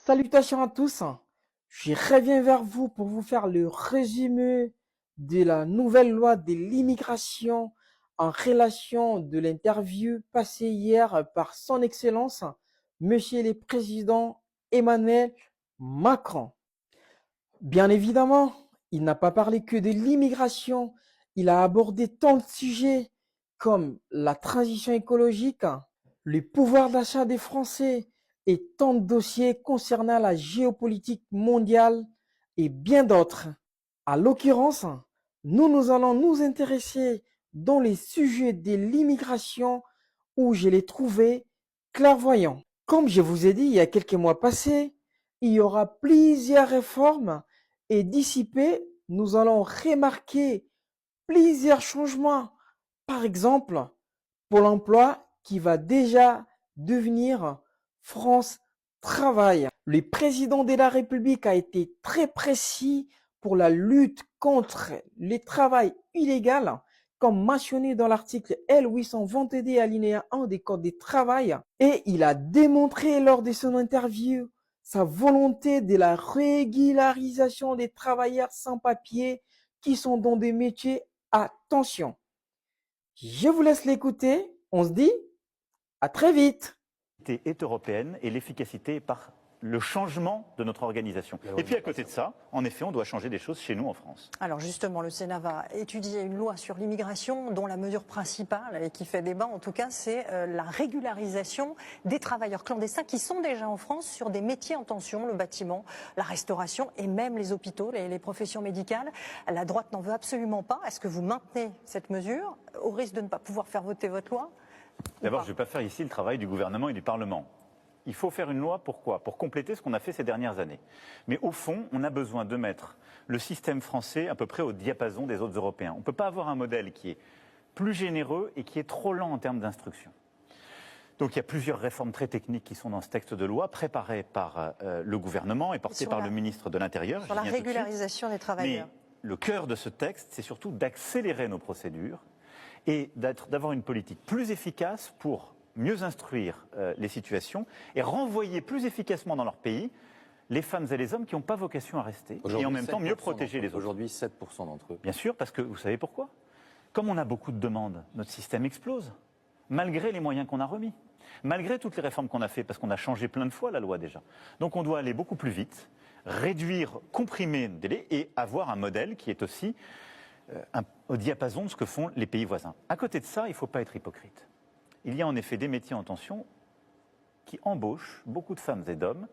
Salutations à tous, je reviens vers vous pour vous faire le résumé de la nouvelle loi de l'immigration en relation de l'interview passée hier par son Excellence, Monsieur le Président Emmanuel Macron. Bien évidemment, il n'a pas parlé que de l'immigration, il a abordé tant de sujets comme la transition écologique, le pouvoir d'achat des Français et tant de dossiers concernant la géopolitique mondiale et bien d'autres. À l'occurrence, nous allons nous intéresser dans les sujets de l'immigration où je l'ai trouvé clairvoyant. Comme je vous ai dit il y a quelques mois passés, il y aura plusieurs réformes et d'ici peu, nous allons remarquer plusieurs changements. Par exemple, Pôle emploi qui va déjà devenir France Travail. Le président de la République a été très précis pour la lutte contre le travail illégal, comme mentionné dans l'article L822 alinéa 1 des codes du travail. Et il a démontré lors de son interview sa volonté de la régularisation des travailleurs sans papier qui sont dans des métiers à tension. Je vous laisse l'écouter. On se dit à très vite. Est européenne et l'efficacité par le changement de notre organisation. Et puis à côté de ça, en effet, on doit changer des choses chez nous en France. Alors justement, le Sénat va étudier une loi sur l'immigration dont la mesure principale, et qui fait débat en tout cas, c'est la régularisation des travailleurs clandestins qui sont déjà en France sur des métiers en tension, le bâtiment, la restauration et même les hôpitaux, les professions médicales. La droite n'en veut absolument pas. Est-ce que vous maintenez cette mesure au risque de ne pas pouvoir faire voter votre loi ? D'abord, je ne vais pas faire ici le travail du gouvernement et du Parlement. Il faut faire une loi, pourquoi ? Pour compléter ce qu'on a fait ces dernières années. Mais au fond, on a besoin de mettre le système français à peu près au diapason des autres Européens. On ne peut pas avoir un modèle qui est plus généreux et qui est trop lent en termes d'instruction. Donc il y a plusieurs réformes très techniques qui sont dans ce texte de loi, préparé par le gouvernement et porté par le ministre de l'Intérieur. Sur la régularisation des travailleurs. Mais le cœur de ce texte, c'est surtout d'accélérer nos procédures et d'avoir une politique plus efficace pour mieux instruire les situations et renvoyer plus efficacement dans leur pays les femmes et les hommes qui n'ont pas vocation à rester et en même temps mieux protéger les autres. Aujourd'hui, 7% d'entre eux. Bien sûr, parce que vous savez pourquoi ? Comme on a beaucoup de demandes, notre système explose, malgré les moyens qu'on a remis, malgré toutes les réformes qu'on a faites, parce qu'on a changé plein de fois la loi déjà. Donc on doit aller beaucoup plus vite, réduire, comprimer le délai et avoir un modèle qui est aussi au diapason de ce que font les pays voisins. À côté de ça, il ne faut pas être hypocrite. Il y a en effet des métiers en tension qui embauchent beaucoup de femmes et d'hommes